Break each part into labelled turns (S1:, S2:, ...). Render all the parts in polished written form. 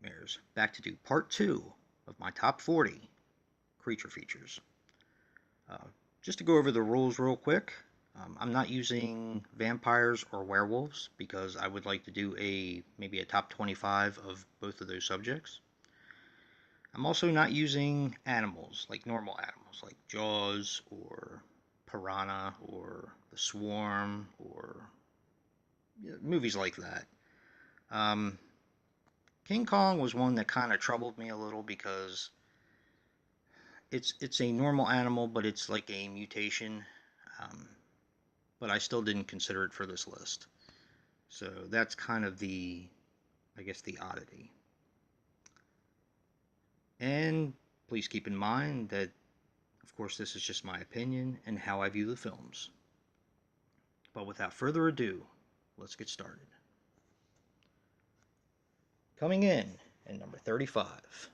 S1: Nightmares, back to do part 2 of my top 40 creature features. Uh, just to go over the rules real quick, I'm not using vampires or werewolves because I would like to do maybe a top 25 of both of those subjects. I'm also not using animals, like normal animals, like Jaws or Piranha or The Swarm or movies like that. Um, King Kong was one that kind of troubled me a little because it's a normal animal, but it's like a mutation. Um, but I still didn't consider it for this list. So that's kind of I guess, the oddity. And please keep in mind that, of course, this is just my opinion and how I view the films. But without further ado, let's get started. Coming in at number 35,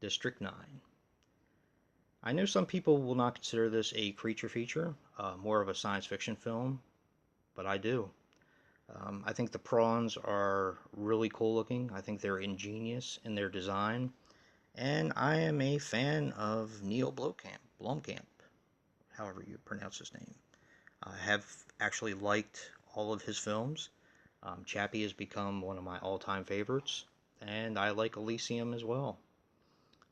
S1: District 9. I know some people will not consider this a creature feature, more of a science fiction film, but I do. I think the prawns are really cool looking. I think they're ingenious in their design. And I am a fan of Neil Blomkamp, however you pronounce his name. I have actually liked all of his films. Chappie has become one of my all-time favorites, and I like Elysium as well.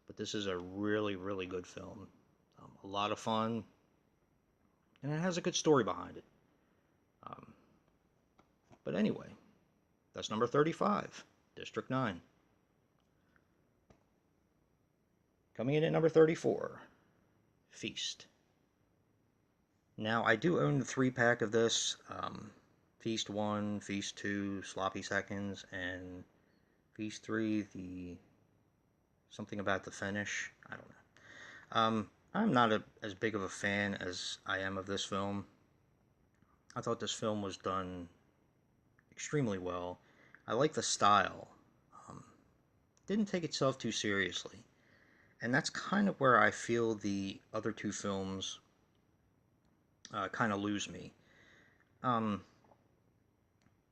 S1: But this is a really, really good film. A lot of fun, and it has a good story behind it. Um, but anyway, that's number 35, District 9. Coming in at number 34, Feast. Now, I do own the 3-pack of this. Feast 1, Feast 2, Sloppy Seconds, and Feast 3, the something about the finish. I don't know. I'm not as big of a fan as I am of this film. I thought this film was done extremely well. I like the style. Um, didn't take itself too seriously. And that's kind of where I feel the other two films kind of lose me. Um,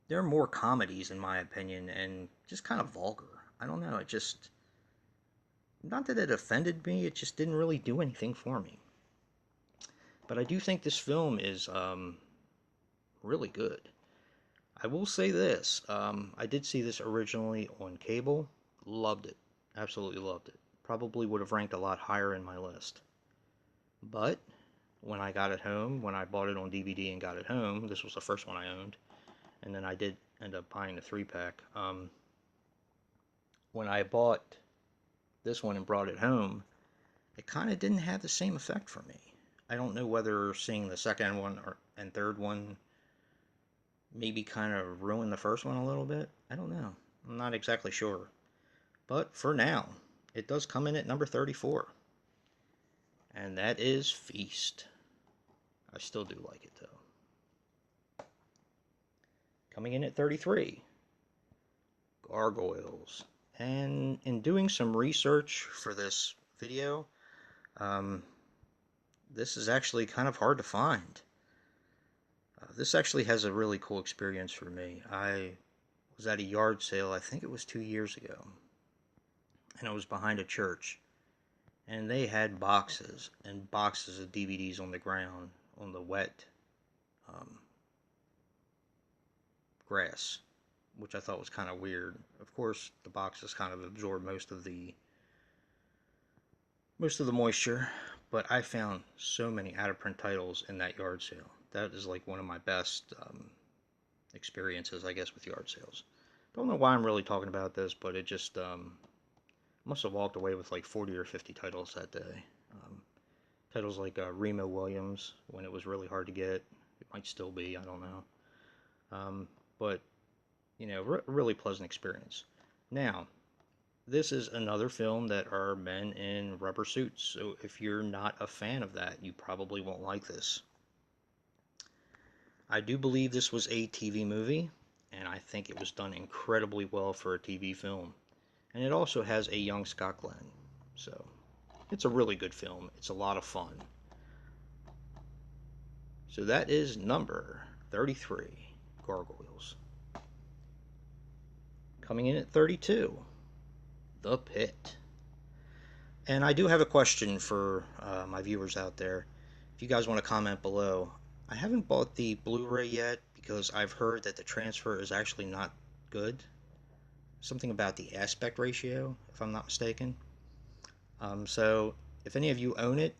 S1: they're more comedies, in my opinion, and just kind of vulgar. I don't know. It just. Not that it offended me, it just didn't really do anything for me. But I do think this film is really good. I will say this, I did see this originally on cable, loved it, absolutely loved it. Probably would have ranked a lot higher in my list. But when I got it home, when I bought it on DVD and got it home, this was the first one I owned, and then I did end up buying the 3-pack. When I bought this one and brought it home, it kind of didn't have the same effect for me. I don't know whether seeing the second one and third one maybe kind of ruined the first one a little bit. I don't know. I'm not exactly sure. But for now, it does come in at number 34. And that is Feast. I still do like it though. Coming in at 33, Gargoyles. And in doing some research for this video, um, this is actually kind of hard to find. This actually has a really cool experience for me. I was at a yard sale, I think it was 2 years ago, and I was behind a church, and they had boxes and boxes of DVDs on the ground, on the wet um, grass, which I thought was kind of weird. Of course, the boxes kind of absorb most of the moisture, but I found so many out-of-print titles in that yard sale. That is like one of my best experiences, I guess, with yard sales. Don't know why I'm really talking about this, but it just must have walked away with like 40 or 50 titles that day. Titles like Remo Williams, when it was really hard to get. It might still be, I don't know. But, really pleasant experience. Now, this is another film that are men in rubber suits, so if you're not a fan of that, you probably won't like this. I do believe this was a TV movie, and I think it was done incredibly well for a TV film. And it also has a young Scott Glenn, so it's a really good film. It's a lot of fun. So that is number 33, Gargoyles. Coming in at 32, The Pit. And I do have a question for my viewers out there. If you guys want to comment below, I haven't bought the Blu-ray yet because I've heard that the transfer is actually not good. Something about the aspect ratio, if I'm not mistaken. So if any of you own it,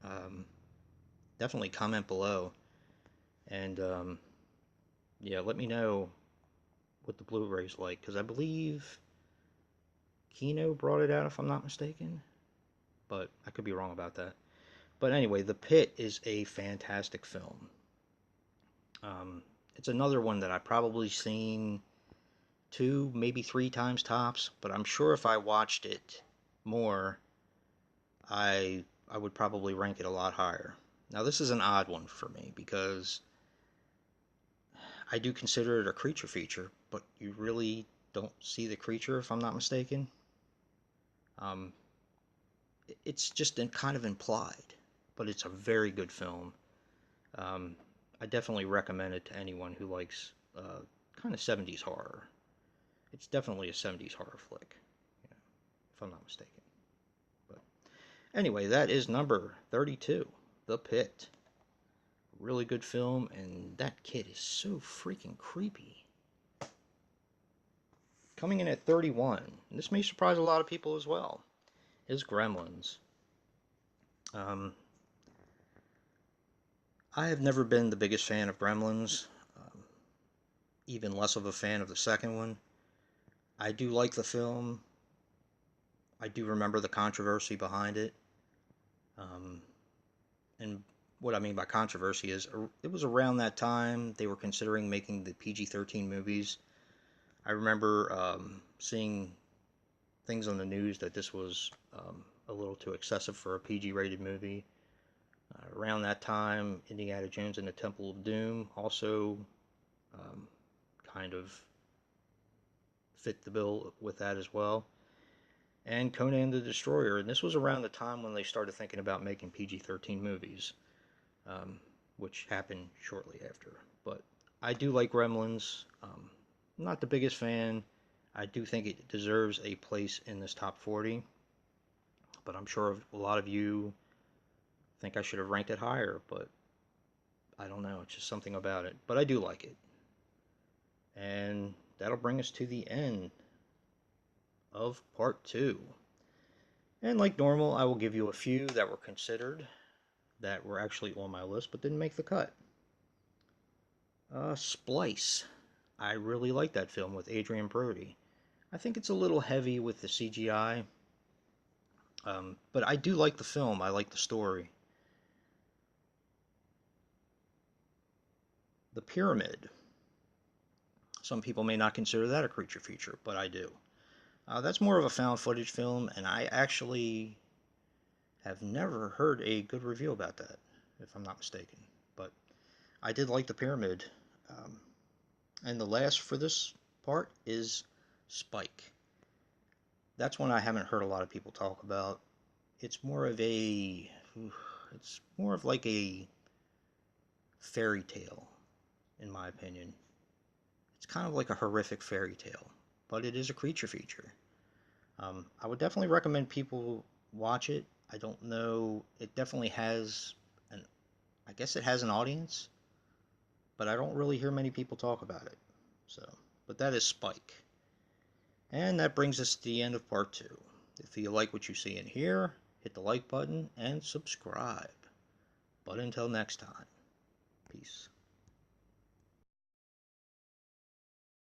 S1: um, definitely comment below. And yeah, let me know what the Blu-ray's like, because I believe Kino brought it out, if I'm not mistaken. But I could be wrong about that. But anyway, The Pit is a fantastic film. It's another one that I've probably seen 2, maybe 3 times tops, but I'm sure if I watched it more, I would probably rank it a lot higher. Now this is an odd one for me because I do consider it a creature feature, but you really don't see the creature, if I'm not mistaken. Um, it's just kind of implied, but it's a very good film. Um, I definitely recommend it to anyone who likes kind of 70s horror. It's definitely a 70s horror flick, you know, if I'm not mistaken. But anyway, that is number 32, The Pit. Really good film, and that kid is so freaking creepy. Coming in at 31, and this may surprise a lot of people as well, is Gremlins. Um, I have never been the biggest fan of Gremlins, um, even less of a fan of the second one. I do like the film. I do remember the controversy behind it. Um, and what I mean by controversy is it was around that time they were considering making the PG-13 movies. I remember seeing things on the news that this was a little too excessive for a PG-rated movie. Around that time, Indiana Jones and the Temple of Doom also um, kind of fit the bill with that as well. And Conan the Destroyer, and this was around the time when they started thinking about making PG-13 movies, um, which happened shortly after. But I do like Gremlins. I'm not the biggest fan. I do think it deserves a place in this top 40, but I'm sure a lot of you think I should have ranked it higher, but I don't know. It's just something about it. But I do like it. And that'll bring us to the end of part 2. And like normal, I will give you a few that were considered that were actually on my list but didn't make the cut. Splice. I really like that film with Adrian Brody. I think it's a little heavy with the CGI, but I do like the film. I like the story. The Pyramid. Some people may not consider that a creature feature, but I do. That's more of a found footage film, and I actually have never heard a good review about that, if I'm not mistaken. But I did like The Pyramid. Um, and the last for this part is Spike. That's one I haven't heard a lot of people talk about. It's more of a, it's more of like a fairy tale, in my opinion. It's kind of like a horrific fairy tale, but it is a creature feature. I would definitely recommend people watch it. I don't know, it definitely has an, I guess it has an audience, but I don't really hear many people talk about it. So, but that is Spike. And that brings us to the end of part 2. If you like what you see in here, hit the like button and subscribe. But until next time, peace.